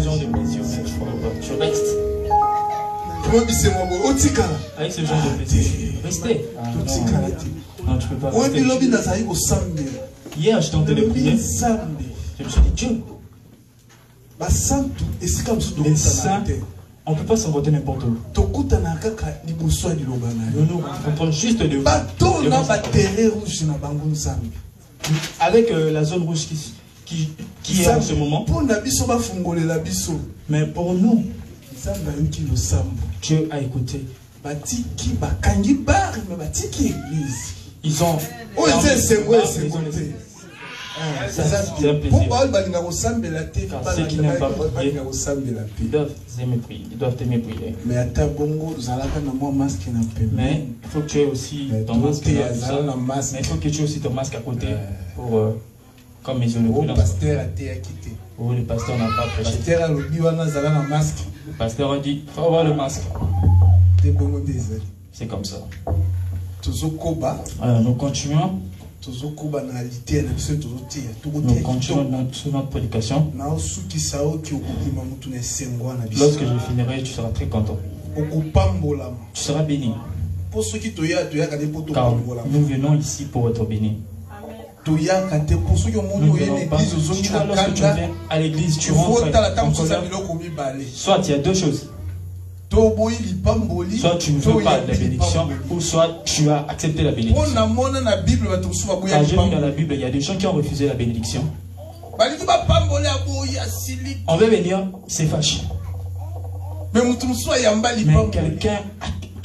genre de plaisir, je reste. Avec ce genre de plaisir, restez. Non, tu peux pas rester. Hier, je tentais de prier. Je me suis dit, Dieu, les saints, on ne peut pas s'envoter n'importe où. Nous nous rencontrons juste de avec la zone rouge qui est en ce moment. Mais pour nous, Dieu a écouté. Ils ont... C'est un plaisir. Car ceux qui n'aiment pas prier, ils doivent aimer prier. Ils doivent aimer prier. Mais il faut que tu aies aussi ton masque. Mais il faut que tu aies aussi ton masque à côté pour comme isoler. Oh, le pasteur n'a pas prêché. Le pasteur a dit, il faut avoir le masque. C'est comme ça. Alors, nous continuons. Nous continuons sur notre prédication. Lorsque je finirai, tu seras très content. Tu seras béni. Car nous venons ici pour être bénis. Nous venons pas. Si tu vois, lorsque tu viens à l'église, tu rentres en colère. Soit il y a deux choses. Soit tu ne veux pas la bénédiction, ou soit tu as accepté la bénédiction. Car j'ai vu dans la Bible, il y a des gens qui ont refusé la bénédiction. On veut venir, c'est fâché. Mais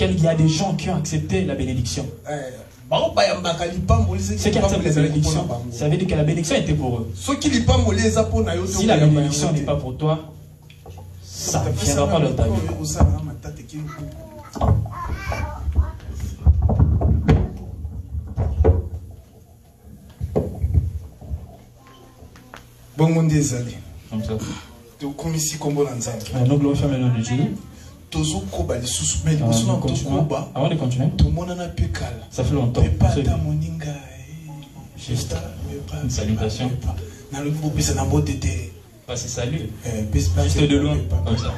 il y a des gens qui ont accepté la bénédiction. Ceux qui acceptent la bénédiction, ça veut dire que la bénédiction était pour eux. Si la bénédiction n'est pas pour toi, ça ne viendra pas dans ta vie. Comme ça. Nous glorifions le nom de Dieu. Avant de continuer, ça fait longtemps. Juste une salutation. Passez salut. Juste de loin, comme ça.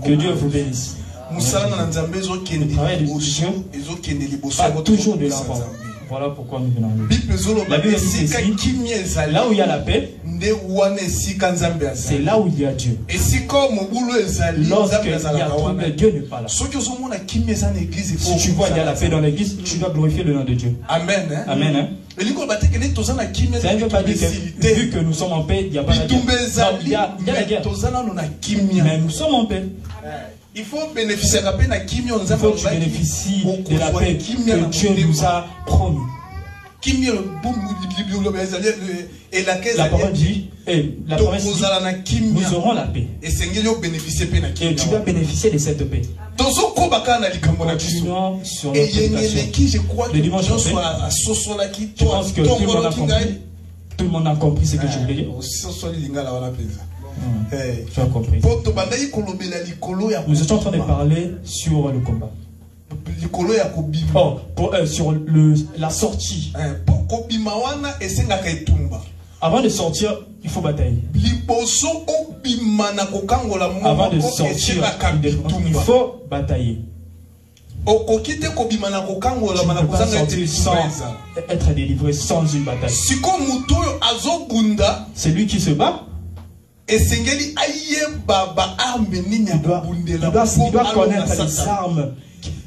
Que Dieu vous bénisse. Le travail de Dieu pas toujours de l'enfant. Voilà pourquoi nous venons. La Bible dit ici, là où il y a la paix, c'est là où il y a Dieu. Lorsqu'il y a trouble, Dieu n'est pas là. Si tu vois qu'il y a la paix dans l'église, tu dois glorifier le nom de Dieu. Amen. Amen. Hein? Ça ne veut pas dire que vu que nous sommes en paix, il n'y a pas la guerre. Non, il y a la guerre. Mais nous sommes en paix. Il faut bénéficier de la paix que Dieu nous a promis. La parole dit, nous aurons la paix. Et tu dois bénéficier de cette paix. Continuons sur notre prédication. Le dimanche prochain, je pense que tout le monde a compris ce que je voulais dire. Tu as compris. Nous étions en train de parler sur le combat. Sur la sortie. Avant de sortir, il faut batailler. Avant de sortir, il faut batailler. Tu ne peux pas sortir sans être délivré, sans une bataille. Celui qui se bat, il doit connaître les armes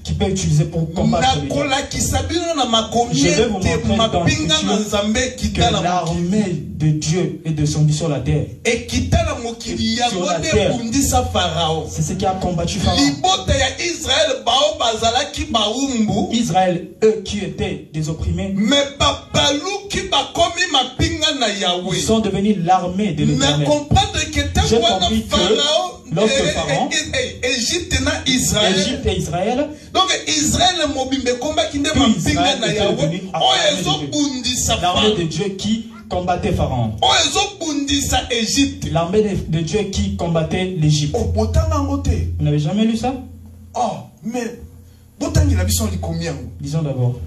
qu'il peut utiliser pour combattre les gens. Je vais vous montrer dans l'écriture que l'armée de Dieu est descendue sur la terre. Sur la terre. C'est ce qui a combattu Pharaon. Israël, eux qui étaient des opprimés, ils sont devenus l'armée de l'Éternel. J'ai compris que lorsque Pharaon, Égypte et Israël, donc Israël est devenu l'armée de Dieu qui combattait Pharaon. L'armée de Dieu qui combattait l'Égypte. Vous n'avez jamais lu ça? Oh, mais disons d'abord.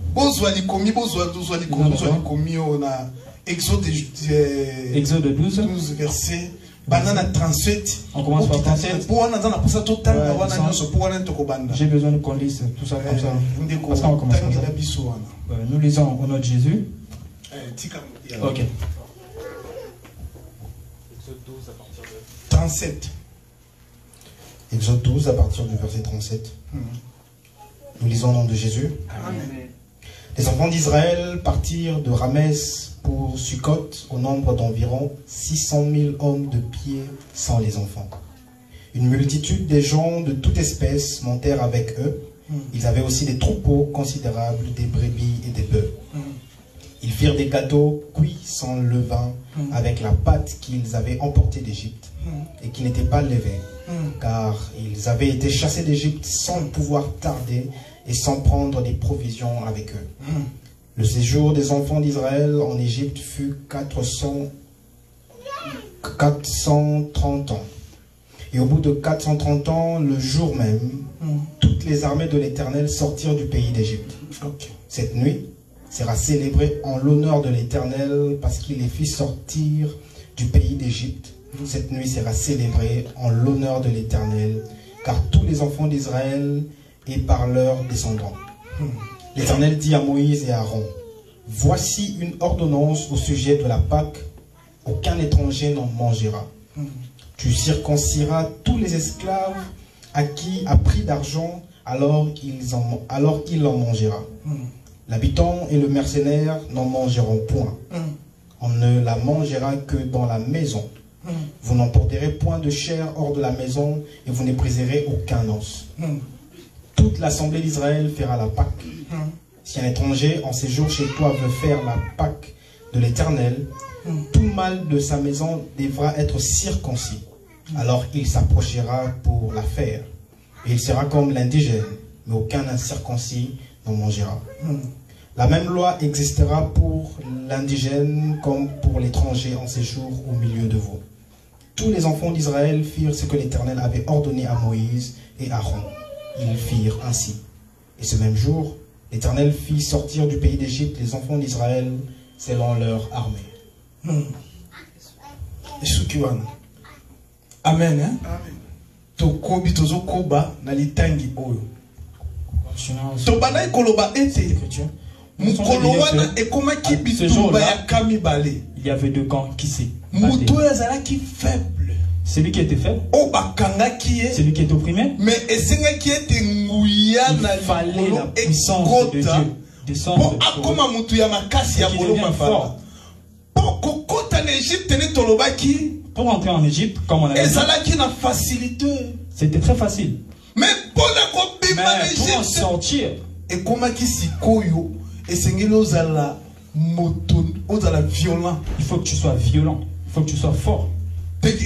Exode 12, verset. Banana 38. On commence par 37. J'ai besoin de qu'on lise tout ça comme ça. Parce qu'on commence comme ça. Nous lisons au nom de Jésus. Ok. Exode 12 à partir de 37. Exode 12 à partir du verset 37. Nous lisons au nom de Jésus. Amen. Les enfants d'Israël partirent de Ramès pour Sukkot au nombre d'environ 600 000 hommes de pied sans les enfants. Une multitude des gens de toute espèce montèrent avec eux. Ils avaient aussi des troupeaux considérables, des brebis et des bœufs. Ils firent des gâteaux cuits sans levain avec la pâte qu'ils avaient emportée d'Égypte et qui n'était pas levée, car ils avaient été chassés d'Égypte sans pouvoir tarder et sans prendre des provisions avec eux. Le séjour des enfants d'Israël en Égypte fut 430 ans. Et au bout de 430 ans, le jour même, toutes les armées de l'Éternel sortirent du pays d'Égypte. Cette nuit sera célébrée en l'honneur de l'Éternel parce qu'il les fit sortir du pays d'Égypte. Cette nuit sera célébrée en l'honneur de l'Éternel, car tous les enfants d'Israël et par leurs descendants. L'Éternel dit à Moïse et à Aaron, voici une ordonnance au sujet de la Pâque, aucun étranger n'en mangera. Tu circonciras tous les esclaves acquis à prix d'argent, alors il en mangera. L'habitant et le mercenaire n'en mangeront point. On ne la mangera que dans la maison. Vous n'emporterez point de chair hors de la maison et vous ne briserez aucun os. Toute l'assemblée d'Israël fera la Pâque. Si un étranger en séjour chez toi veut faire la Pâque de l'Éternel, tout mâle de sa maison devra être circoncis. Alors il s'approchera pour la faire. Et il sera comme l'indigène, mais aucun incirconcis n'en mangera. La même loi existera pour l'indigène comme pour l'étranger en séjour au milieu de vous. Tous les enfants d'Israël firent ce que l'Éternel avait ordonné à Moïse et Aaron. Ils firent ainsi. Et ce même jour, l'Éternel fit sortir du pays d'Égypte les enfants d'Israël selon leur armée. Amen. Amen. Tokobi tozo koba na litangi oyo. Tobana koloba ete. Mukolo wana ekomaki bitumba ya kamibale. Il y avait deux camps qui s'est Muto yazalaki faible. Celui qui était faible, celui qui était opprimé, mais il fallait la puissance de Dieu descendre pour pour entrer en Égypte, comme on a dit, c'était très facile. Mais pour en sortir, il faut que tu sois violent, il faut que tu sois fort. Si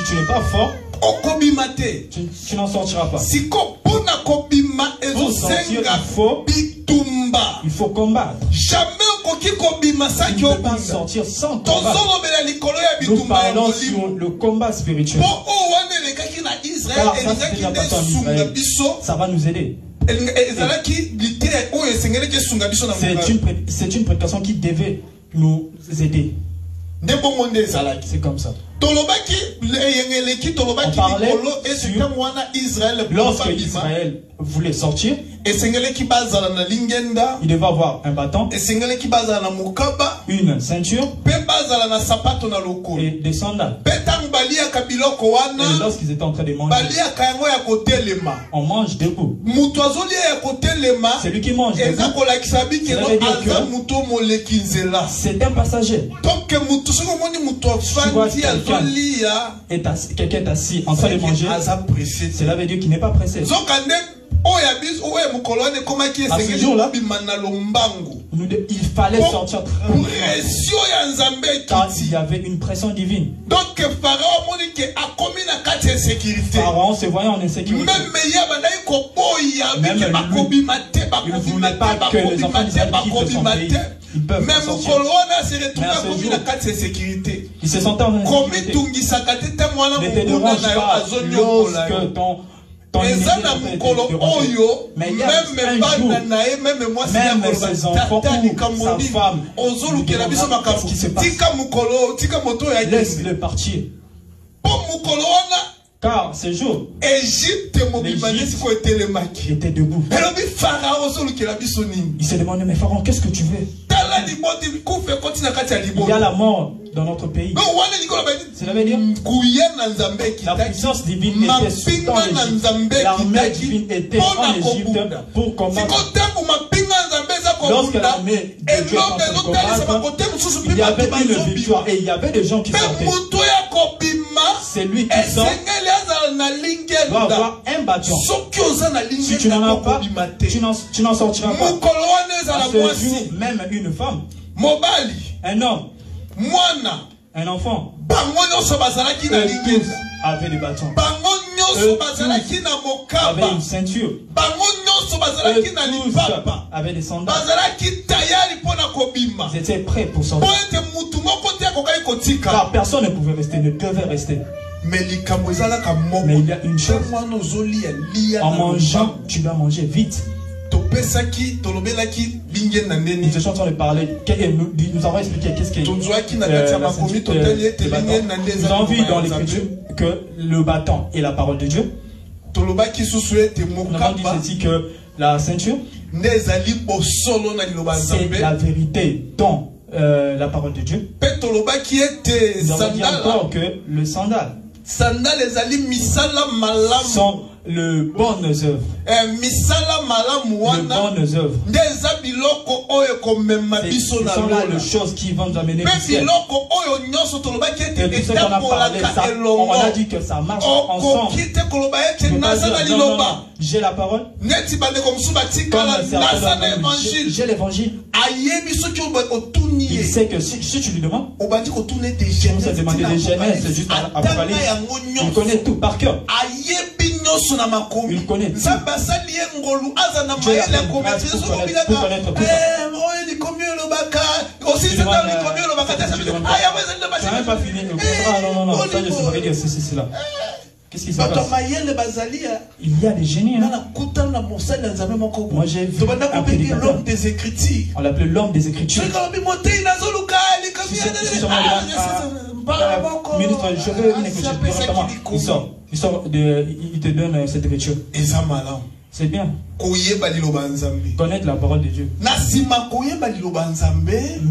tu n'es pas fort, tu n'en sortiras pas. Pour sortir, il faut combattre. Jamais tu ne peux pas sortir sans combattre. Nous parlons sur le combat spirituel. Car ça, c'est déjà passé en Israël. Ça va nous aider. C'est une précaution qui devait nous aider. C'est comme ça. On parlait lorsque Israël voulait sortir, il devait avoir un bâton, une ceinture et des sandales. Et lorsqu'ils étaient en train de manger, on mange debout. Celui qui mange debout, c'est un passager. Quelqu'un est assis en train de manger, cela veut dire qu'il n'est pas pressé. À ce jour-là, il fallait sortir très car il y avait une pression divine. Donc Pharaon se voyait en insécurité. Même lui, il ne voulait pas que les enfants d'Israël quittent son pays. Ils peuvent sortir. Ils se sentent en insécurité. Ne te dérange pas lorsque ton Même ses enfants ou sa femme, qu'est-ce qui se passe? Laisse-le partir. Car ce jour, l'Égypte était debout. Il se demandait, mais Pharaon, qu'est-ce que tu veux? Il y a la mort dans notre pays. Cela veut dire la puissance divine était dans l'Égypte. L'armée divine était en Égypte pour combattre. Lorsque l'armée de Dieu combattre, il y avait une victoire et il y avait des gens qui sortaient. C'est lui qui sort doit avoir un bâton. Si tu n'en as pas, tu n'en sortiras pas. À ce jour, même une femme, un homme, un enfant, eux tous avaient des bâtons. Eux tous avaient une ceinture. Eux tous avaient des sandales. Ils étaient prêts pour sortir. Car personne ne pouvait rester, ne devait rester. Mais il y a une chose. En mangeant, tu dois manger vite. Nous étions en train de parler. Nous avons expliqué qu'est-ce qui est. Nous avons vu dans l'Écriture que le bâton est la parole de Dieu. Nous avons dit ceci que la ceinture, c'est la vérité dans la parole de Dieu. Nous avons dit encore que le sandal sont le bonnes œuvres. Ce sont là les choses qui vont nous amener au ciel. Et tout ce qu'on a parlé, on a dit que ça marche ensemble. J'ai la parole. J'ai l'évangile. Il sait que si tu lui demandes, on va demander des Genèses, c'est juste Apocalypse. Il connaît tout par cœur. Il connaît tout. Dieu a fait une grâce pour connaître tout ça. Tu n'as même pas fini. Non, ça je ne sais pas dire ceci, là. Qu'est-ce qui se passe? Il y a des génies. Hein? Moi j'ai vu un prédicateur. On l'appelait l'homme des Écritures. Ministre, je veux une écriture directement. Il te donne cette écriture. C'est bien. Connaître la parole de Dieu.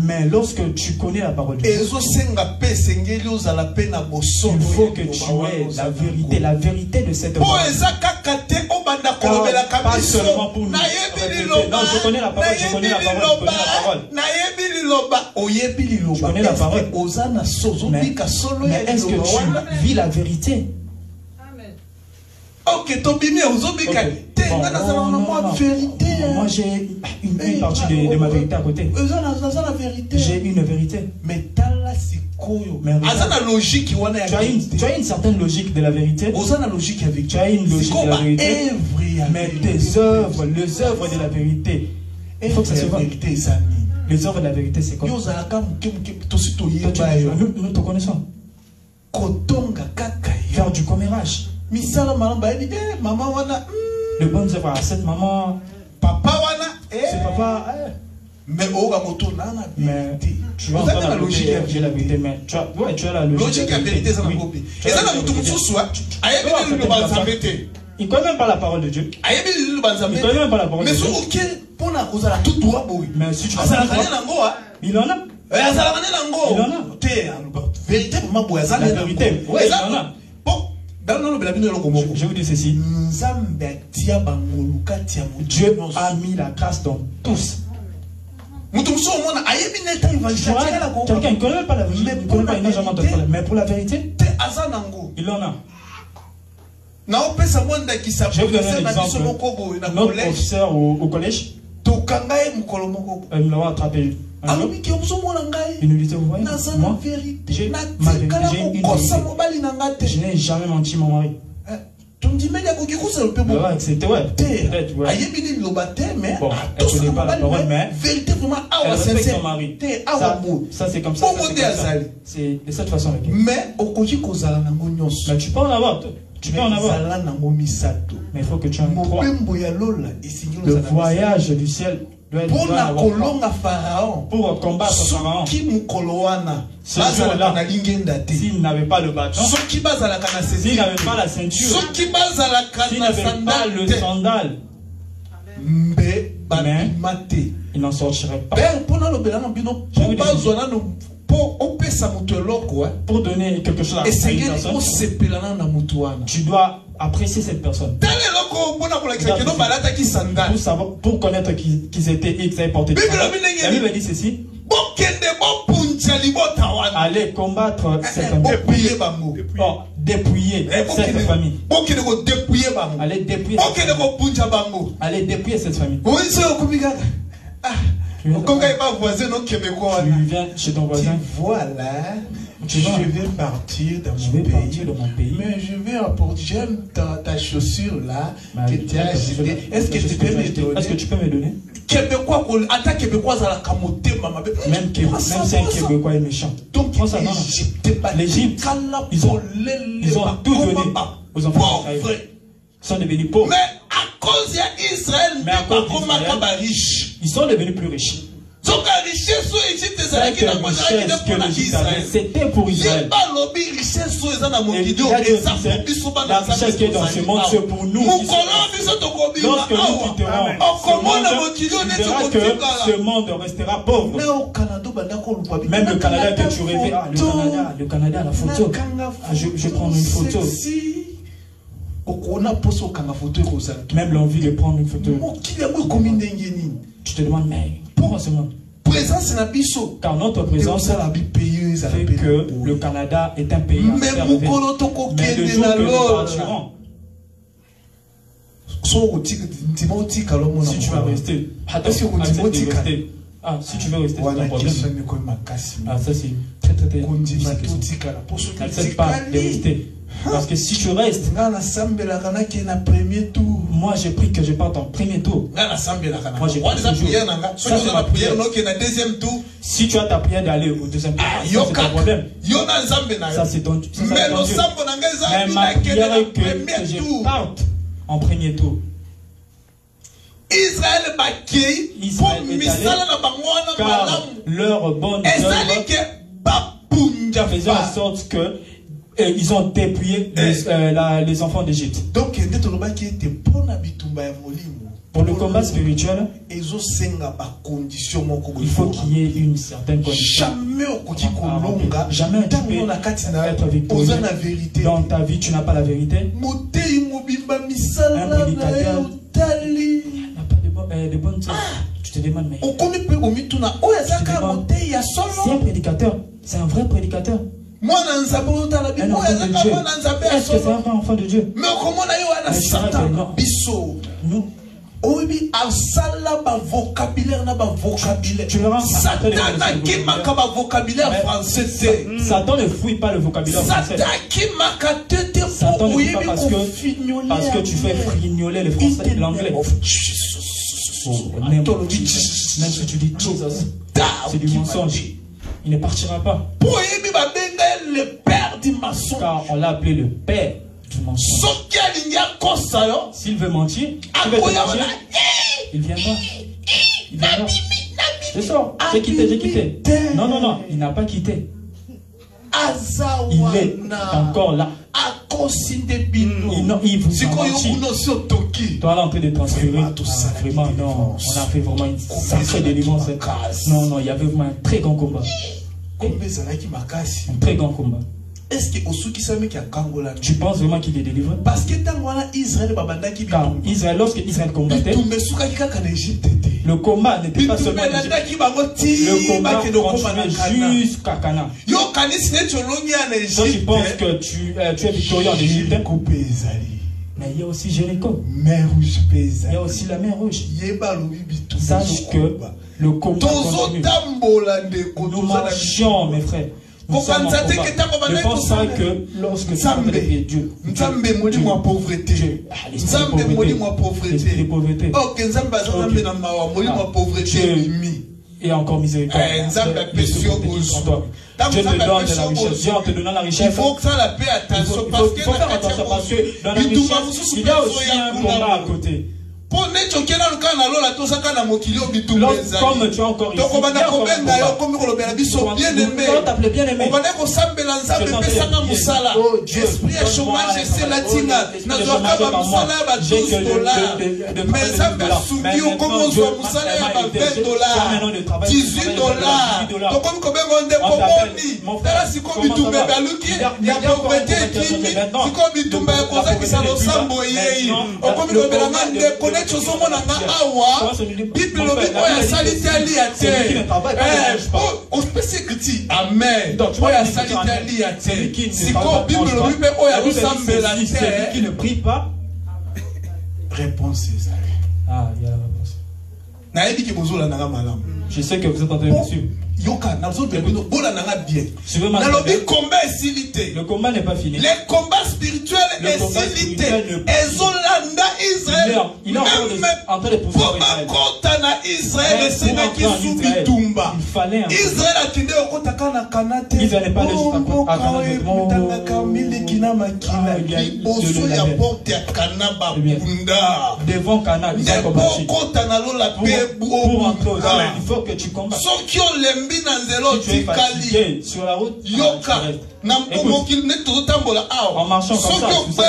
Mais lorsque tu connais la parole de Dieu, il faut que tu aies la vérité de cette parole. Pas seulement pour nous. Non, je connais la parole, je connais la parole, je connais la parole. Mais est-ce que tu vis la vérité? Ok, bon, moi j'ai une partie de ma vérité à côté. J'ai une vérité. Mais tu as une certaine logique de la vérité. Tu as une logique de la vérité. Mais tes œuvres, les œuvres de la vérité, il faut que ça se voit. Les œuvres de la vérité, c'est quoi? Nous te connaissons. Faire du commérage. Le bon œuvre à cette maman, papa, c'est papa. Mais tu vas entendre la logique, j'ai la vérité, mais tu as la logique. La vérité, c'est la vérité. Il ne connaît même pas la parole de Dieu. Il ne connaît même pas la parole de Dieu. Mais si tu as il en a. Il en a. Vérité pour moi, la vérité. Oui, il en a. Je vous dis ceci. Dieu a mis la grâce dans tous. Quelqu'un ne connaît pas la vérité, il n'a jamais entendu parler. Mais pour la vérité, il en a. Je vais vous donner un exemple. Notre professeur au collège, il l'a attrapé. Il nous disait, vous voyez, moi, j'ai ma vérité, j'ai une vérité. Je n'ai jamais menti mon mari. C'était peut-être, ouais. Bon, elle ne connaît pas la parole, mais elle respecte son mari. Ça c'est comme ça. C'est de cette façon. Mais tu peux en avoir. Tu peux en avoir. Mais il faut que tu en aies 3. Le voyage du ciel doit être pour combattre Pharaon. Ce jour-là, s'il n'avait pas le bâton, s'il n'avait pas la ceinture, s'il n'avait pas le sandal, mais il n'en sortirait pas. Pour donner quelque chose à une personne, tu dois apprécier cette personne. Pour connaître qu'ils étaient et qu'ils avaient porté du sandal. La Bible dit ceci: allez combattre cette famille. Dépouiller cette famille. Allez dépouiller cette famille. Tu viens chez ton voisin. Voilà, je vais partir dans mon pays. Mais je vais apporter, j'aime ta chaussure là que tu as achetée. Est-ce que tu peux me donner? Est-ce que tu peux me donner? Même si un Québécois est méchant. Donc, l'Égypte, ils ont tout donné aux enfants d'Israël. Ils sont devenus pauvres. Mais à cause d'Israël, ils sont devenus plus riches. C'était pour Israël. Et la richesse qui est dans ce monde, c'est pour nous. Lorsque nous quitterons ce monde, tu verras que ce monde restera pauvre. Même le Canada que tu rêvais, le Canada, la photo. Je prends une photo. Même l'envie de prendre une photo. Tu te demandes, mais pourquoi ce monde? Car notre présence fait que le Canada est un pays à faire rêver. Mais le jour que nous partirons, si tu vas rester, si tu veux rester, c'est un problème. Ça c'est très difficile. N'accepte pas de rester. Parce que si tu restes, moi j'ai pris que je parte en premier tour. Moi j'ai pris ce jour. Ça c'est ma prière. Si tu as ta prière d'aller au deuxième tour, ça c'est ton problème. Ça c'est ton Dieu. Mais ma prière est que je parte en premier tour. Israël est allé car leur bonne œuvre faisait en sorte que ils ont dépouillé les enfants d'Égypte. Donc, pour le combat spirituel, il faut qu'il y ait une certaine condition. Jamais tu peux être victorieux. Dans ta vie, tu n'as pas la vérité. Un prédicateur n'a pas de bonnes choses. Tu te demandes, mais c'est un prédicateur, c'est un vrai prédicateur. Est-ce que c'est un vrai enfant de Dieu? Mais Satan, nous, tu verras, Satan ne fouille pas le vocabulaire français. Satan ne fouille pas parce que tu fais frignoler le français, l'anglais. Même si tu dis Jesus, c'est du mensonge. Il ne partira pas. Car on l'a appelé le père du mensonge. S'il veut mentir, il viendra. Il viendra. Je sors. J'ai quitté. Non, il n'a pas quitté. Il est encore là. Il vous a menti. Toi là en train de transférer. Vraiment, non. On a fait vraiment une sacrée délivrance. Non, il y avait vraiment un très grand combat. Un très grand combat. Est-ce que tu penses vraiment qu'il est délivré? Parce que car Israël, lorsque Israël combattait, le combat n'était pas seulement le combat continuait jusqu'à Canaan. Toi tu penses que tu es victorieux en Égypte, mais il y a aussi Jéricho. Il y a aussi la mer Rouge. Sache que le combat continue. Nous marchions, mes frères. Ne pense pas que lorsque tu entends les pieds, Dieu, l'esprit de pauvreté. ait encore miséricorde. Dieu te donne de la richesse. Dieu en te donnant la richesse. Il faut que ça la paix attention. Il faut faire attention parce que dans la richesse, il y a aussi un combat à côté. Comme tu as encore ici, bien aimé. Esprit à chômage, c'est la tina. Celui qui ne prie pas, réponse c'est ça. Ah, il y a la réponse. Je sais que vous êtes en train de me suivre. Le combat n'est pas fini. Les combats spirituels et spirituels. Il est en train de pousser Israël. Il fallait Israël n'est pas devant Cana, ils ont combattu. Pour entrer au ciel, il faut que tu combattes. Si tu es fatigué sur la route, en marchant comme ça,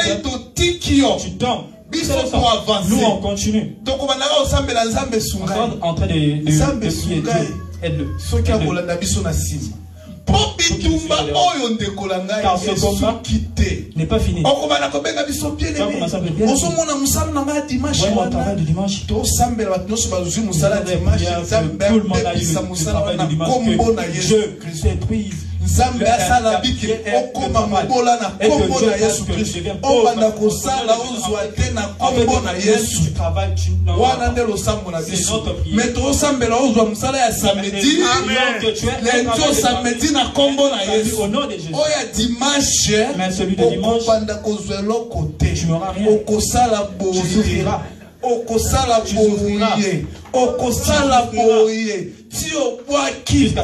tu tombes. Nous on continue. En train de prier Dieu. Aide-le. Car ce combat n'est pas fini. Tu vas commencer à bien. Ouais, mon travail du dimanche. Tout le monde a eu le travail du dimanche. Que Dieu détruise. Nzambe asala biki okoma mobola na kombo na Yesu Kristo obanda kosala ozwa te na kombo na Yesu wana nde losambo na biso mais tosambela ozwa musala ya samedi lelo samedi na kombo na Yesu oya dimanche okopanda kozwa eloko te okosala boye okosala boye okosala boye si au bois qui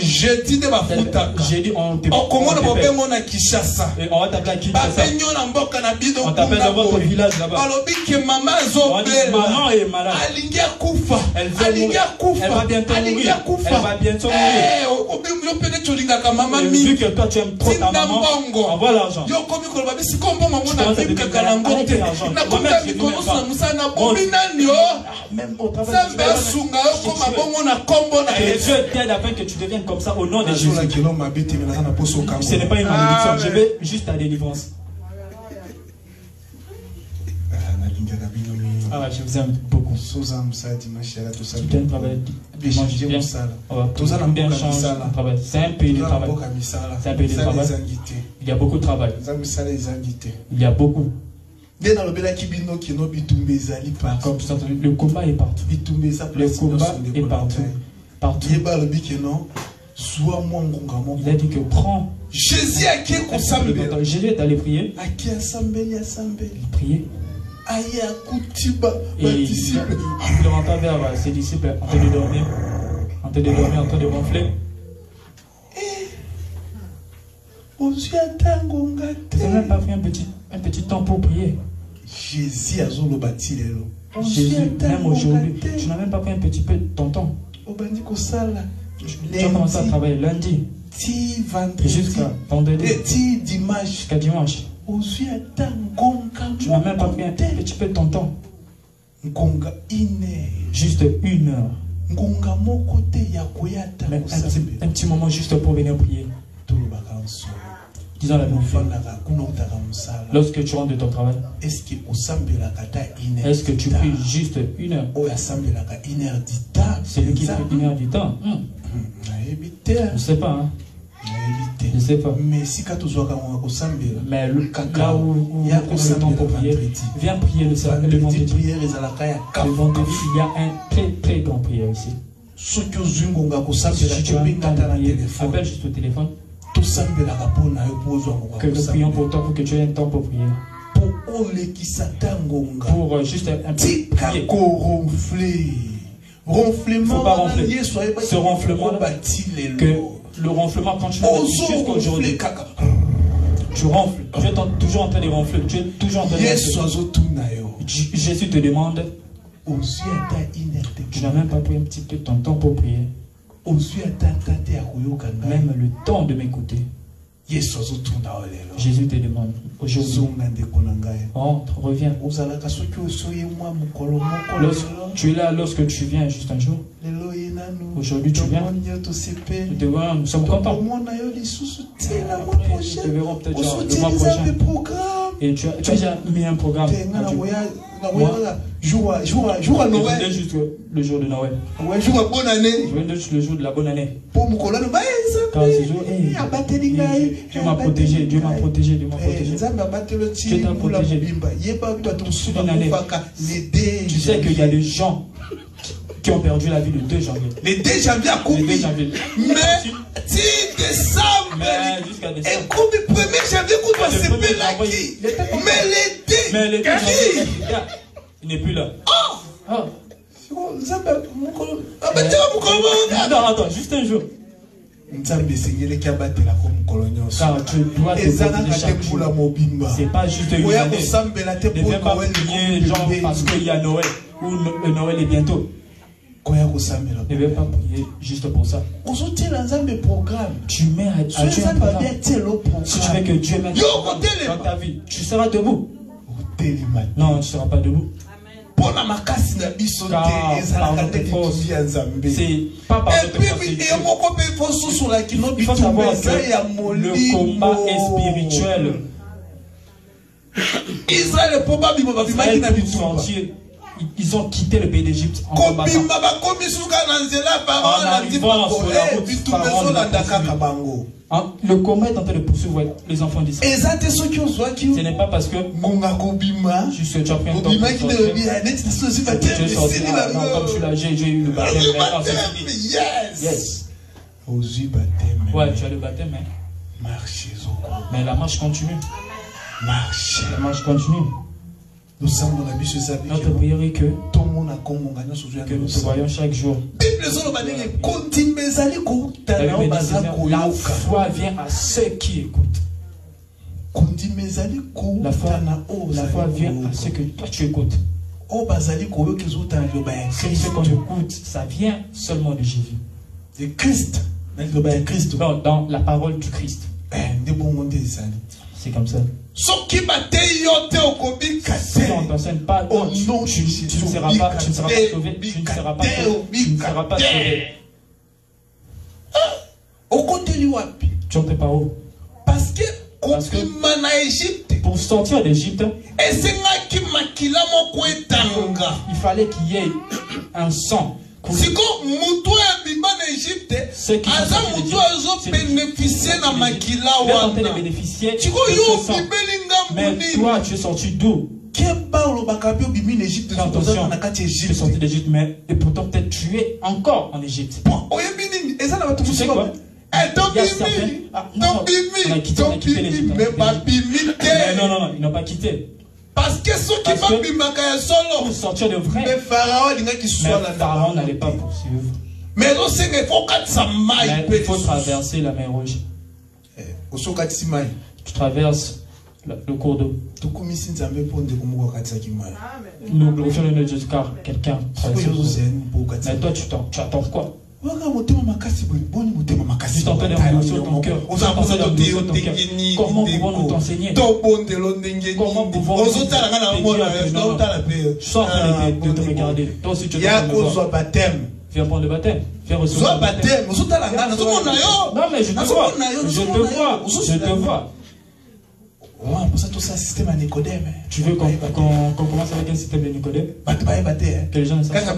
jeudi de bafuta jeudi on te okomona bobengo na Kinshasa et on va t'appeler à Kinshasa babenyo na mboka na bido on t'appelle dans votre village là-bas alobi que maman azobela maman est malade alingia kufa elle va bientôt mourir elle va bientôt mourir yo pene cholinga ka maman mi vu que toi tu aimes trop ta maman envoie l'argent yo komi ko babi si kombo maman na pika kana ngote na komba mikono na musana bomina nyo même au travail samba sunga yo koma bongo na kombo. Et Dieu t'aide afin que tu deviennes comme ça au nom de Jésus. Ce n'est pas une malédiction, je vais juste ta délivrance. Ah, je vous aime beaucoup. Tu viens de travailler dimanche, bien. Bien changer de travail. C'est un pays de travail. C'est un pays de travail. Il y a beaucoup de travail. Il y a beaucoup. Le combat est partout. Le combat est partout. Il a dit que prends. Jésus est allé prier. Il priait. Et il rentra vers ses disciples en train de dormir, en train de ronfler. Tu n'as même pas pris un petit temps pour prier. Jésus, même aujourd'hui, tu n'as même pas pris un petit peu de ton temps. Tu as commencé à travailler lundi jusqu'à vendredi, jusqu'à dimanche. Tu n'as même pas pris un petit peu de ton temps. Juste 1 heure. Un petit moment juste pour venir prier. Disons la vérité. Lorsque tu rentres de ton travail, est-ce que tu pries juste 1 heure? C'est lui qui fait 1 heure du temps. Je ne sais pas. Hein? Je ne sais pas. Mais là où il y a le temps pour prier, viens prier le vendredi. Le vendredi, il y a un très très grand prière ici. Si tu as un temps de prier, appelle juste au téléphone. Que nous prions pour toi pour que tu aies un temps pour prier. Pour juste un petit prier. Ronflement, faut pas ronfler. Ce ronflement, que le ronflement continue jusqu'à aujourd'hui. Tu ronfles. Tu es toujours en train de ronfler. Tu es toujours en train de ronfler. Jésus te demande. Tu n'as même pas pris un petit peu ton temps pour prier. Même le temps de m'écouter. Jésus te demande aujourd'hui. Rentre, reviens. Tu es là lorsque tu viens juste un jour. Aujourd'hui tu viens. Nous te voyons, nous sommes contents. Nous te verrons peut-être le mois prochain. Et tu as déjà mis un programme. Je voulais juste le jour de Noël. Je voulais juste le jour de la bonne année. Car ce jour, Dieu m'a protégé, Dieu m'a protégé, Dieu m'a protégé. Dieu t'a protégé. Tu sais qu'il y a des gens qui ont perdu la vie le 2 janvier. Le 2 janvier à Koumbi. Mais si décembre. Mais jusqu'à décembre. Et Koumbi, 1er janvier, Koumbi, c'est Belaki. Mais le 2 janvier, il n'est plus là. Oh! Non, attends, juste un jour. Car tu dois te protéger chaque jour. C'est pas juste une année. Ne viens pas prier genre parce qu'il y a Noël ou le Noël est bientôt. Ne viens pas prier juste pour ça. Tu mets à Dieu un programme. Si tu veux que Dieu mette dans ta vie, tu seras debout. Non, tu ne seras pas debout. Car par notre force, c'est pas par notre force. Il faut savoir que le combat est spirituel. Israël ils ont quitté le pays d'Égypte en combattant. En arrivant sur la route, le combat est en train de poursuivre les enfants d'Israël. Ce n'est pas parce que juste tu as pris un temps pour sortir. Tu es sorti, comme tu l'as, j'ai eu le baptême. Yes. Ouais, tu as le baptême, mais la marche continue. La marche continue. Notre prière est que nous te voyons chaque jour. La foi vient à ceux qui écoutent. La foi vient à ceux que toi tu écoutes. Ceux qu'on écoute, ça vient seulement de Jésus. De Christ. Dans la parole du Christ. C'est comme ça. Si on ne t'enseigne pas, tu ne seras pas sauvé. Tu ne seras pas sauvé. Tu entres par où? Parce que pour sortir d'Égypte, il fallait qu'il y ait un sang. Ceux qui sont bénéficier de bénéficier de ce sang. Mais toi, tu es sorti d'où? Attention, tu es sorti d'Égypte, mais et pourtant peut-être tu es encore en Égypte. Tu sais quoi? Il y a certains... on a quitté l'Égypte. Non, ils n'ont pas quitté. Parce que pour sortir de vrai, mais Pharaon n'allait pas poursuivre. Mais il faut traverser la mer Rouge. Tu traverses le cours d'eau. Nous glorifions le nom de Dieu car quelqu'un traverse le cours d'eau. Mais toi, tu attends quoi? Juste en train de remercier ton cœur. Comment pouvons-nous t'enseigner? Comment pouvons-nous Je suis en train de te regarder. Toi aussi tu es en train de voir. Viens prendre le baptême. Viens recevoir le baptême. Non mais je te vois. Je te vois. Tu veux qu'on commence avec un système de Nicodème? Que les gens ne savent pas.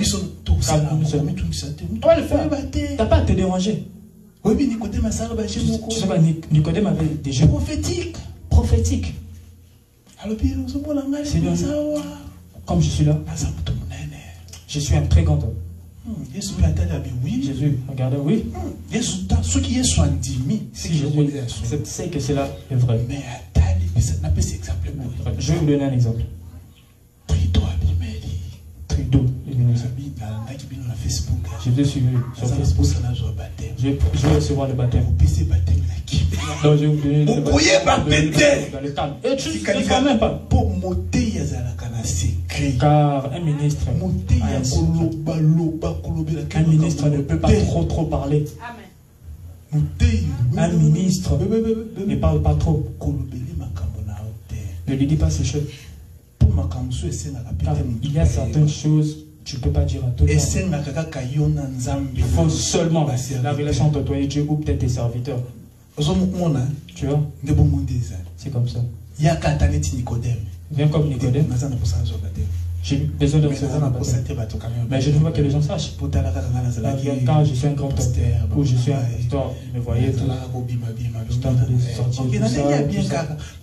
Toi le faire. T'as pas à te déranger. Tu sais pas, Nicodème avait des jeux prophétiques. Seigneur, comme je suis là, je suis un très grand homme. Jésus, regardez, oui. Si Jésus sait que cela est vrai. Je vais vous donner un exemple. Trudeau. Je vais suivre sur Facebook. Je vais recevoir le baptême. Donc je vais vous donner le baptême. Et tu ne sais même pas. Car un ministre ne peut pas trop parler. Un ministre ne parle pas trop. Ne lui dis pas ces choses. Car il y a certaines choses que tu ne peux pas dire à tout le monde. Il faut seulement la relation entre toi et Dieu ou peut-être tes serviteurs. Tu vois? C'est comme ça. Viens comme Nicodème. J'ai besoin de recevoir un baptême. Mais je ne veux pas que les gens sachent. Quand je suis un grand homme, ou je suis un pasteur, me voyez tout.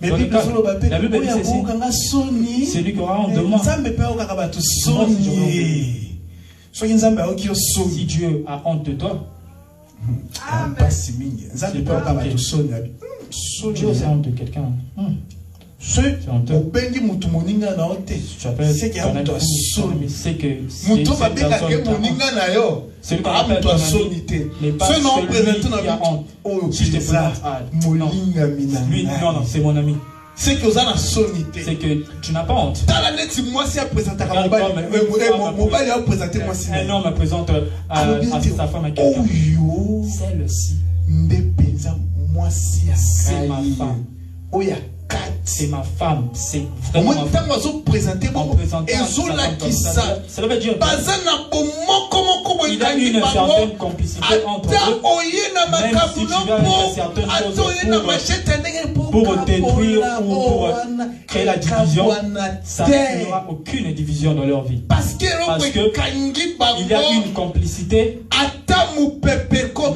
Mais la Bible dit ceci. C'est lui qui aura honte de moi. Si Dieu a honte de toi, Dieu a honte de quelqu'un. C'est honteux. Tu appelles ton ami, c'est que c'est lui qu'on appelle ton ami n'est pas celui qui a honte. Si je te présente, non, lui, non, c'est mon ami. C'est que tu n'as pas honte. Un homme présente à sa femme à quelqu'un. Celle-ci, c'est ma femme. C'est ma femme, c'est vraiment ma femme. Ça veut dire il y a une certaine complicité entre eux. Même si tu vas faire certaines choses pour détruire ou pour créer la division, ça n'y aura aucune division dans leur vie. Parce qu'il y a une complicité.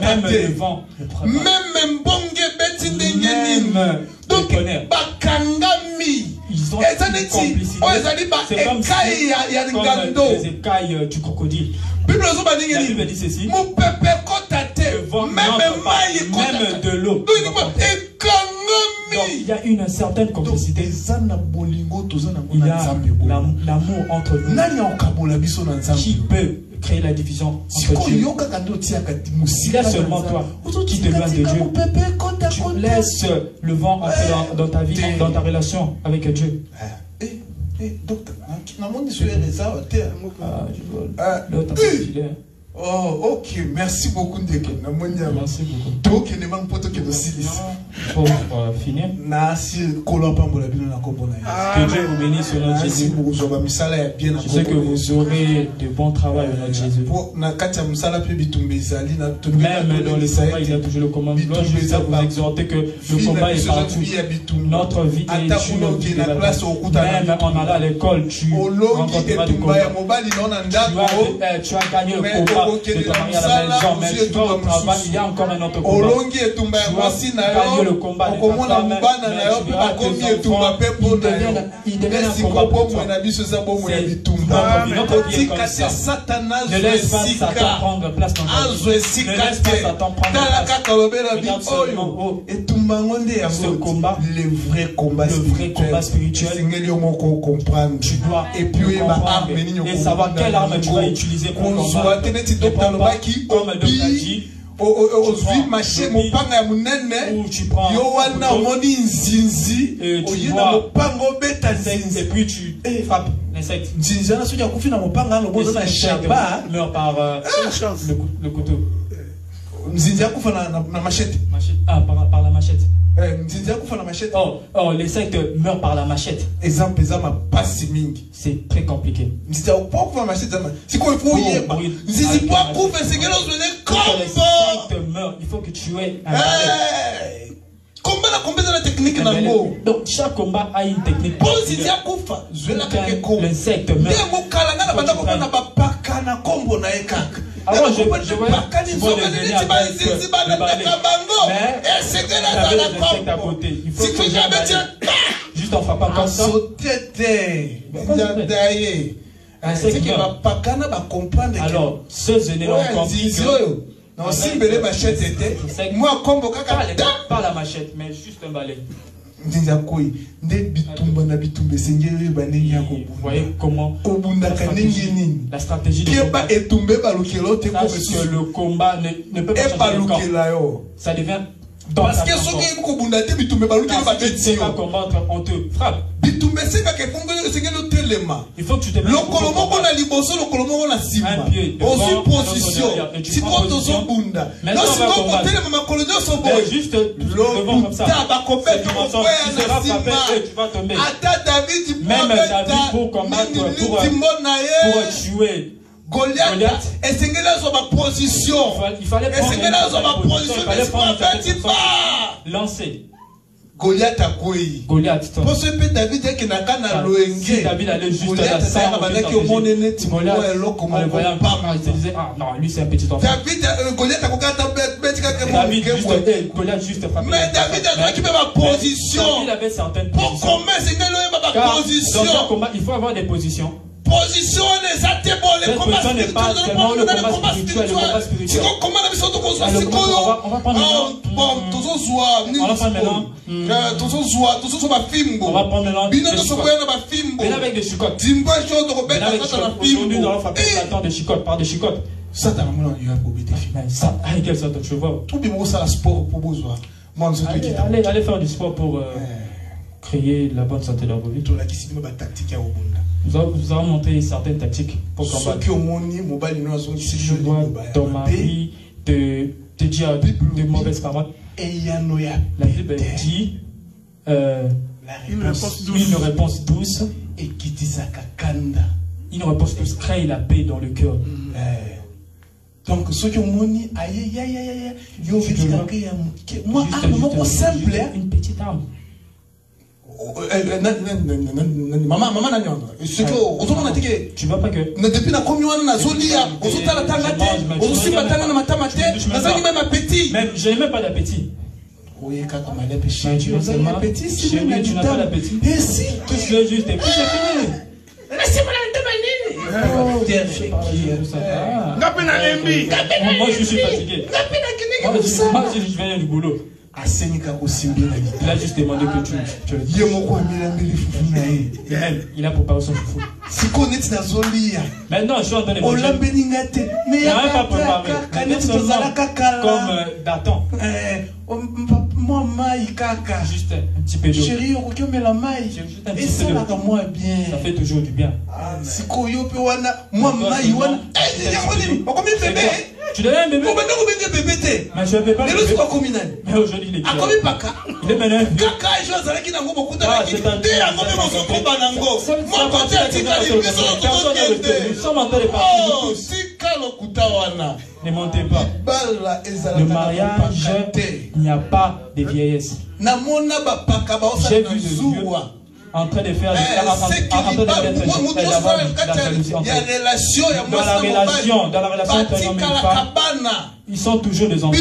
Même le vent, même le tonnerre. Ils ont une complicité. C'est comme les écailles du crocodile. La Bible dit ceci. Le vent n'entre pas, même de l'eau. Donc il y a une certaine complicité. Il y a l'amour entre nous. Qui peut créer la division entre Dieu? Il y a seulement toi qui te loin de Dieu. Tu laisses le vent entrer dans ta vie, dans ta relation avec Dieu. Oh, ok, merci beaucoup. Merci beaucoup. Pour finir, que Dieu vous bénisse au nom de Jésus. Je sais que vous aurez de bons travaux au nom de Jésus. Même dans le travail, il y a toujours le commandement. Je veux vous exhorter que le combat est partout. Notre vie est sur même en allant à l'école, tu rencontreras du combat. Tu as gagné le combat de ton mari à la maison, mais tu vas au travail, il y a encore un autre combat. Tu as gagné le combat de ta femme, mais tu verras tes enfants, il devient un combat pour toi. Notre vie est comme ça. Ne laisse pas Satan prendre place dans ta vie. Ne laisse pas Satan prendre place. Regarde seulement ce combat, le vrai combat spirituel. Tu dois comprendre et savoir quelle arme tu vas utiliser pour combattre. Comme le docteur dit, tu prends et puis tu frappes l'insecte. Meurt par le couteau. Par la machette. Oh, l'insecte meurt par la machette. C'est très compliqué. Pour il faut que tu aies un donc chaque combat a une technique. L'insecte meurt. Alors je voyais devenir à côté. Il faut que juste en frappant comme ça. Alors, ceux aînés ont compris pas la machette, mais juste un balai. Vous voyez comment la stratégie de combat, parce que le combat ne peut pas changer le camp. Ça devient parce que si tu ne sais pas combattre, on te frappe. Il faut que tu te mettes un pied devant, position. Si tu prends position, maintenant on va combattre. Juste devant comme ça. Tu seras frappé et tu vas tomber. Même David pour combattre, pour tuer Goliath, il fallait prendre lancer. Goliath a quoi? Goliath. Si David allait juste là, ça non, lui c'est un petit enfant. Goliath juste frappé. Mais David a qui peut ma position. Il avait certaines positions. Dans un combat, il faut avoir des positions. Position les athées, les combats spirituels. On va prendre avec des chicottes. Aujourd'hui, nous allons frapper Satan des chicottes par des chicottes. Satan, quel Satan, tu vois? Allez faire du sport pour créer la bonne santé dans vos vies. Nous avons monté certaines tactiques pour combattre. Si tu vois ton mari te dire de mauvaises paroles, la Bible dit une réponse douce. Une réponse douce crée la paix dans le cœur. Donc, ceux qui ont moni, moi, simple, une petite arme. Maman, tu vois pas que depuis la communion, même j'ai même pas d'appétit. Oui, quand on a l'appétit, tu n'as pas d'appétit. Et si tu veux juste et puis c'est fini. Laissez-moi moi je suis fatigué. Moi je viens du boulot. Il a juste demandé que tu il a préparé son foufou. Maintenant je suis en train de manger. Il n'a même pas préparé. Comme Dathan. Juste un petit peu d'eau. Chérie, ça fait toujours du bien. Tu deviens un bébé. Mais je ne vais pas le bébé. Mais aujourd'hui, il est maintenant nous sommes en train de partir. Ne montez pas. Le mariage, il n'y a pas de vieillesse. J'ai vu des vieux en train de faire dans la relation entre un homme et une femme, ils sont toujours des enfants.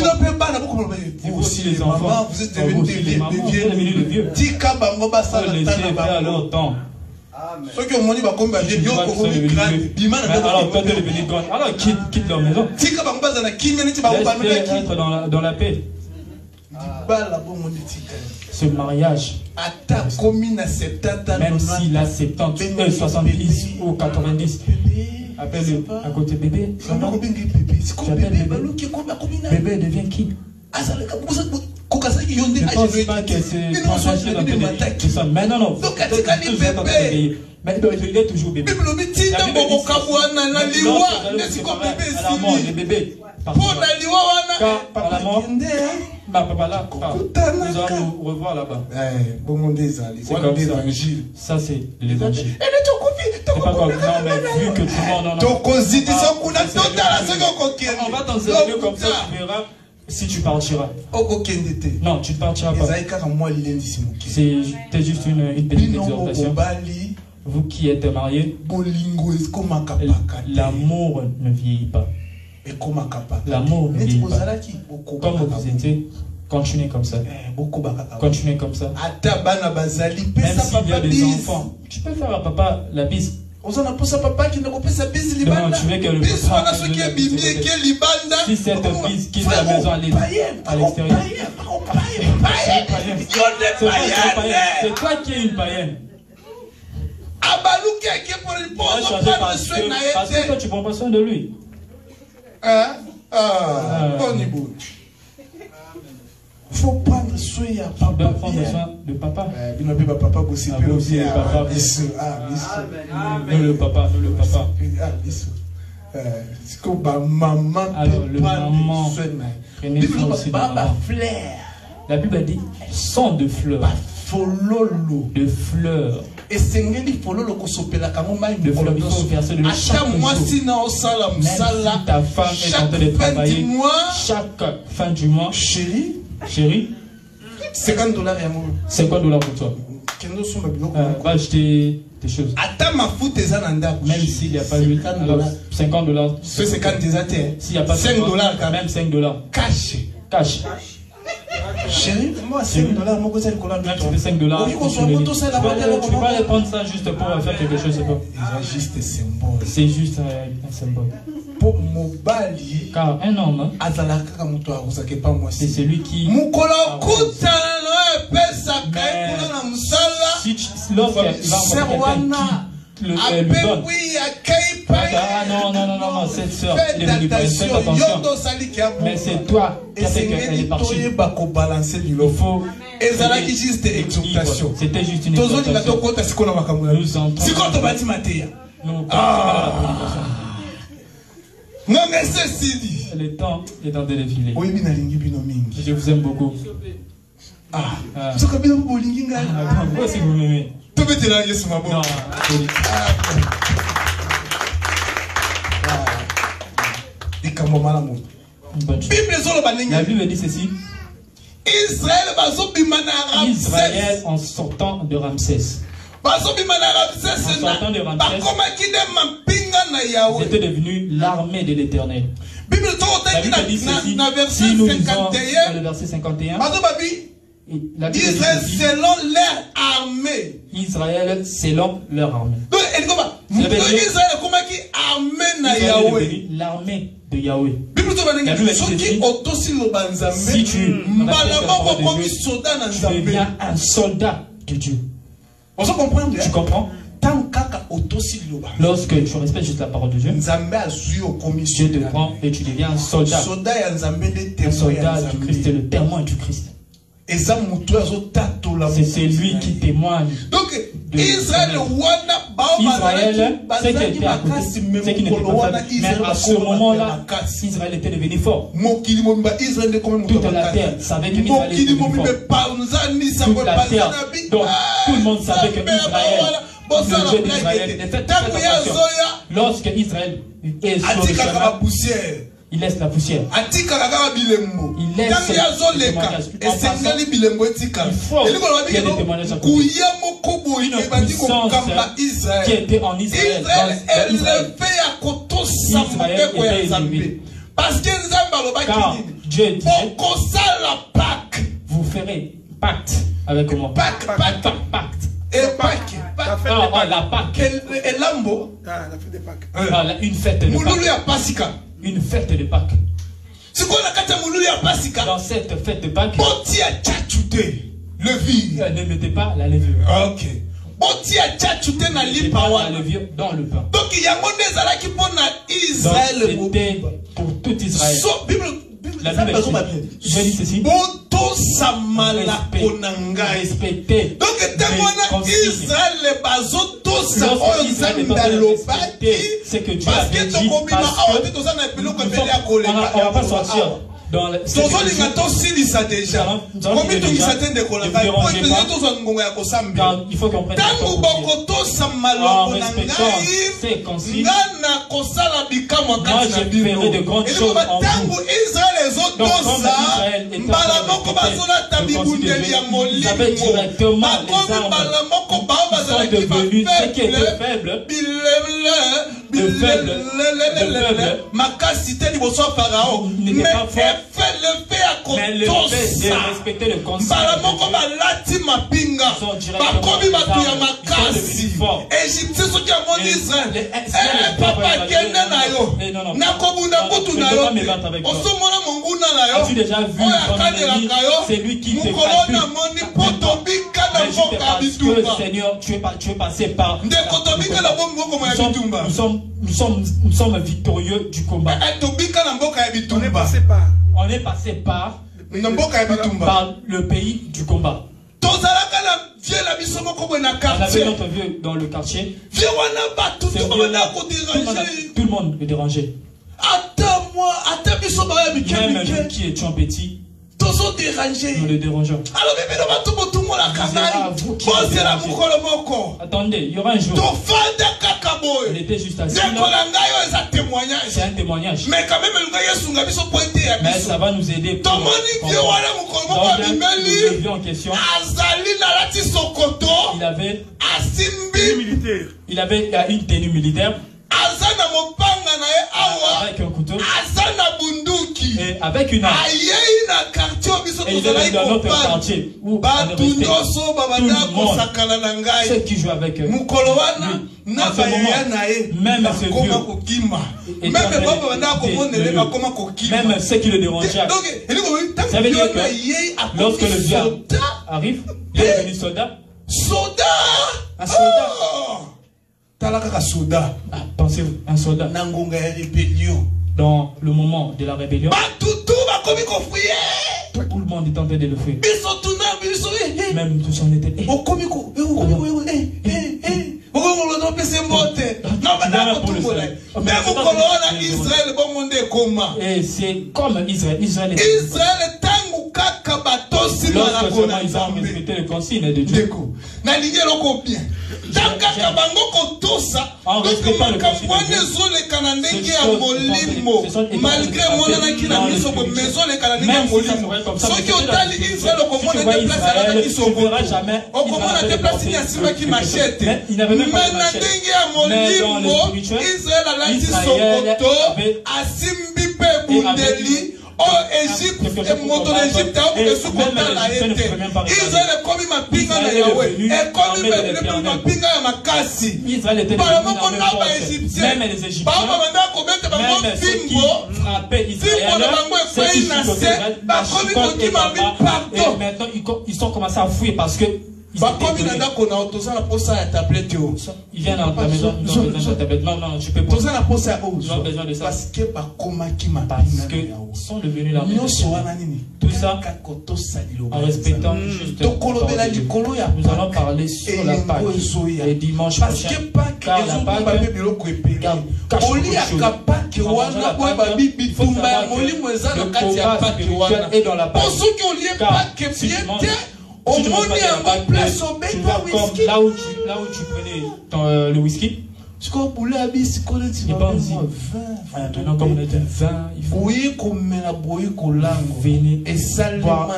Vous aussi les enfants, vous êtes devenus des vieux. Laissez faire leur temps. Alors toi tu es devenu grand. Alors quitte leur maison. Laisse-les être dans la paix. Ce mariage, même s'il a 70, 70 ou 90, appelle-le à côté bébé. Tu appelles bébé. Bébé devient qui? Je ne pense pas que c'est transacté dans tes personnes. Mais non, non. Mais il est toujours bébé. Les bébés. Par la mort, nous allons nous revoir là-bas. C'est comme ça. Ça, c'est l'évangile. C'est pas comme non, mais vu que tout le monde on va t'enseigner comme ça, tu verras si tu partiras. Non, tu ne partiras pas. C'était juste une petite exhortation. Vous qui êtes mariés, l'amour ne vieillit pas. L'amour ne vieillit pas. Comme vous étiez, continuez comme ça. Continuez comme ça. Même s'il y a des enfants, tu peux faire à papa la bise. Non, tu veux que le papa si cette bise quitte la maison à l'extérieur. C'est toi qui es une païenne. Parce que toi tu prends pas soin de lui. Faut prendre soin de papa. Prendre soin de papa. Le papa. Alors le maman prenez soin aussi de maman. La Bible dit sont de fleurs. De fleurs. Et c'est de fleurs, il faut verser de l'eau chaque jour. Même si ta femme est en train de travailler, chaque fin du mois, chérie, $50 $50 pour toi. Va acheter des choses. Même s'il n'y a pas eu $50. S'il n'y a pas $5, même $5. Cash. Chérie, moi $5, moi c'est le collant. Même si c'est $5, tu peux pas les prendre ça juste pour faire quelque chose. C'est juste un symbole. Car un homme, c'est celui qui. Lorsqu'il va lui donne. Non, cette soeur, faites attention. Mais c'est toi qui as fait qu'elle est partie. Il faut. C'était juste une exhortation. Nous le temps est en défilé. Je vous aime beaucoup. Moi aussi vous m'aimez. Non, la Bible dit ceci. Israël en sortant de Ramsès. C'était devenu l'armée de l'Éternel. La Bible dit ceci. Si nous lisons le verset 51. Israël selon leur armée. Israël selon leur armée. L'armée de Yahweh. La Bible dit si tu deviens un soldat de Dieu. Tu comprends? Lorsque tu respectes juste la parole de Dieu, Dieu te prend et tu deviens un soldat. Un soldat du Christ, et le témoin du Christ. C'est celui qui témoigne. Donc, Israël, c'est qui était à côté, c'est qui n'était pas faible. Mais à ce moment-là, Israël était devenu fort. Toute la terre savait que Israël était devenu fort. Toute la terre, donc tout le monde savait que Israël, le Dieu d'Israël, faites attention. Lorsque Israël est sur le chemin, il laisse la poussière. Il laisse le témoignage. Il faut qu'il y ait des témoignages à côté. Une puissance qui était en Israël. Israël était élevé. Car Dieu dit, vous ferez pacte avec moi. Pacte. Et Pâques. La Pâques. Une fête de Pâques. Une fête de Pâques. Dans cette fête de Pâques, ne mettez pas la levure. Ok. La levure dans le pain. Donc c'était pour tout Israël. La Bible dit ceci. Respectez. Donc, Israël c'est que Dieu a dit parce que on ne va pas sortir. Dans le, il faut qu'on prenne en respectant ces consignes. Moi je ferai de grandes choses en vous. Donc comme Israël était en train de ils avaient directement les armes. Ils sont devenus ceux qui étaient faibles. Le faible n'était pas fort. Mais le fait de respecter le conseil, ils sont directement les armes. Ils sont devenus forts. Israël. Eh, papa, kende na yo. Nakobunda kutu na yo. Osomona monguna na yo. As-tu déjà vu ton ennemi? C'est lui qui te Seigneur, tu es passé par. Nous sommes victorieux du combat. On est passé par le pays du combat. On avait notre vieux dans le quartier. Tout le monde le dérangeait. Même nous qui étions petits, nous le dérangeons. Attendez, il y aura un jour. On était juste assis là. C'est un témoignage. Mais ça va nous aider. Donc, le vieux en question, il avait une tenue militaire. Avec un couteau et avec une arme. Et il est dans notre quartier où on est resté. Tout le monde, ceux qui jouent avec eux. En ce moment, même ce vieux, même ceux qui le dérangeaient. Ça veut dire que lorsque le vieux arrive, il est devenu soldat. Un soldat. Ah, pensez-vous, un soldat dans le moment de la rébellion, tout le monde est en train de le fuir. Même tout son était. Et c'est comme Israël. Israël lorsque seulement ils ont respecté les consignes de Dieu. En respectant le consigne de Dieu, malgré il n'avait même pas de machette. Mais dans le spirituel, Israël avait oh, Égypte, mon Égypte, Israël est comme ma pinga na Yahweh, et comme ma pinga ya makasi. Israël était même les Égyptiens, même ceux qui frappaient Israël, ceux qui supportaient et maintenant ils sont commencés à fuir parce que il vient dans ta maison, nous avons besoin de tablette. Non, je peux pas. Nous avons besoin de ça. Parce que sont devenus la maison. Tout ça en respectant juste. Nous allons parler sur la Pâque les dimanches prochains. Car la Pâque, et dans la Pâque. Si tu vas comme là où tu prenais le whisky, maintenant comme on est un vin, il faut venir boire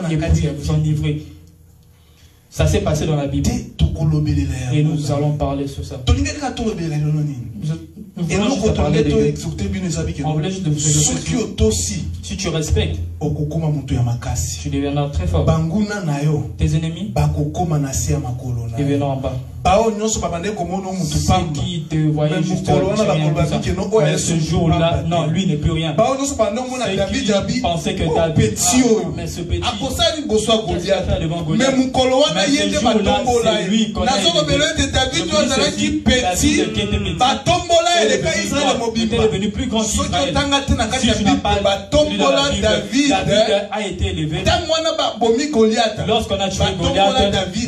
et vous enivrer. Ça s'est passé dans la Bible. Et nous allons parler sur ça. On voulait juste de vous exhorter. Si tu respectes, tu deviendras très fort. Tes ennemis deviendront en bas. Ceux qui te voyaient juste mais ce jour-là, non, lui n'est plus rien. Ceux qui pensaient que David, mais ce petit, qu'est-ce qu'il a fait devant Goliath? Mais ce jour-là, c'est lui qu'on a élevé. Qui était petit. Il était devenu plus grand qu'Israël. Si tu n'as pas lu dans la Bible, David a été élevé. Lorsqu'on a tué Goliath,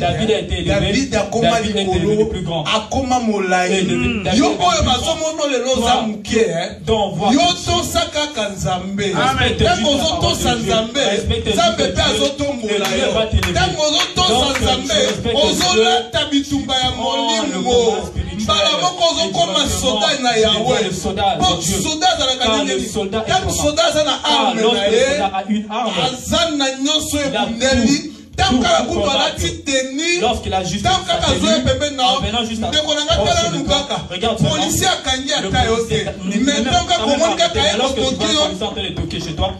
David a été élevé. David est devenu plus grand. Lorsqu'il a juste policier chez toi.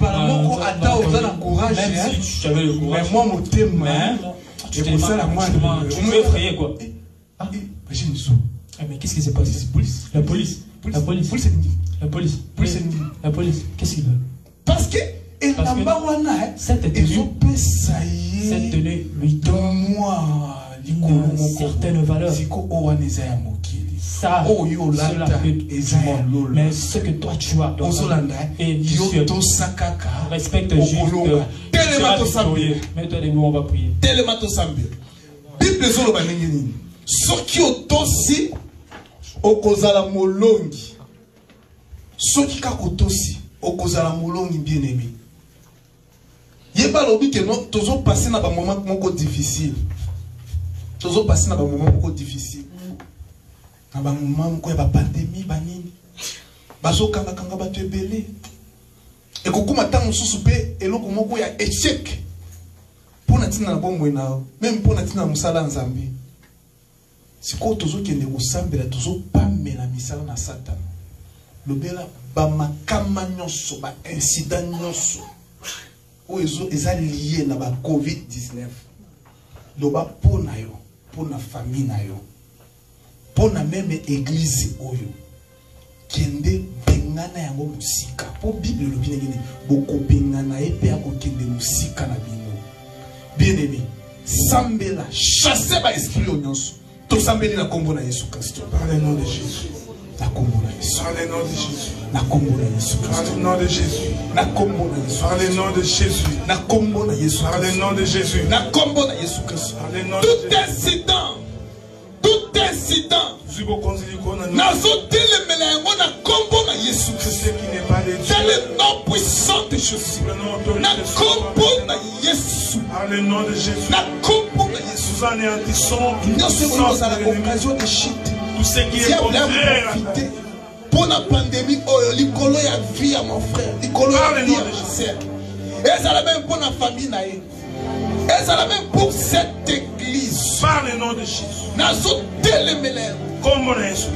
Même si tu avais le courage, mais moi, tu t'es effrayé quoi. Ah, mais qu'est-ce qui s'est passé? La police. La police. La police. La police. Qu'est-ce qu'il veut? Parce que cette tenue lui donne une certaine valeur. Ça, cela peut du monde. Mais ce que toi tu as et Dieu respecte juste. Mets-toi debout, on va prier. Bible zoloba nini. Soki otosi okozala molongi. Soki kakotosi okozala molongi bien aimé. Yeba lobi que non tozo passer na ba moment moko difficile. Tozo passer na ba moment moko difficile. Na ba moment moko ya ba pandémie ba nini. Bazo kanga ba tebele. Et kokuma tango susu pe eloko moko ya échec. Pona tina na bombo na même pona tina musala nzambe. Siko tozo kende kosambela tozo pamela misala na Satan. Lobela ba makama nyonso ba incident nyonso. Oyo eza lié na ba COVID-19. Loba pona yo, pona famille na yo. Pona même église oyo. Kende bengana yango musika. Po Bible lobi ngeni boko bengana epe akokende musika na bino. Bien aimé, sambela, chassez ba esprit au nyonso. To sambeli na kombo na Yesu Kristo. Par le nom de Jésus. Na kombo na Yesu. Par le nom de Jésus. Na kombo na Yesu. Par le nom de Jésus. Na kombo na Yesu. Par le nom de Jésus. Na kombo na Yesu. Par le nom de Jésus. Na kombo na Yesu Kristo. Par le nom de Jésus. Tout incident. Nazo telemela yango na kombo na Yesu Kristo qui n'est pas de Dieu. C'est le nom puissant de Jésus. Na kombo na Yesu. Par le nom de Jésus. Na kombo na Yesu. Nous anéantissons l'occasion de chute. Tout ce qui est contraire. Pour la pandémie, l'icolo ya vie à mon frère, l'icolo ya vie à ma sœur. Et ça la même pour la famille naïe. Et ça la même pour cette église. Par le nom de Jésus. Nazo telemela. Comme on est.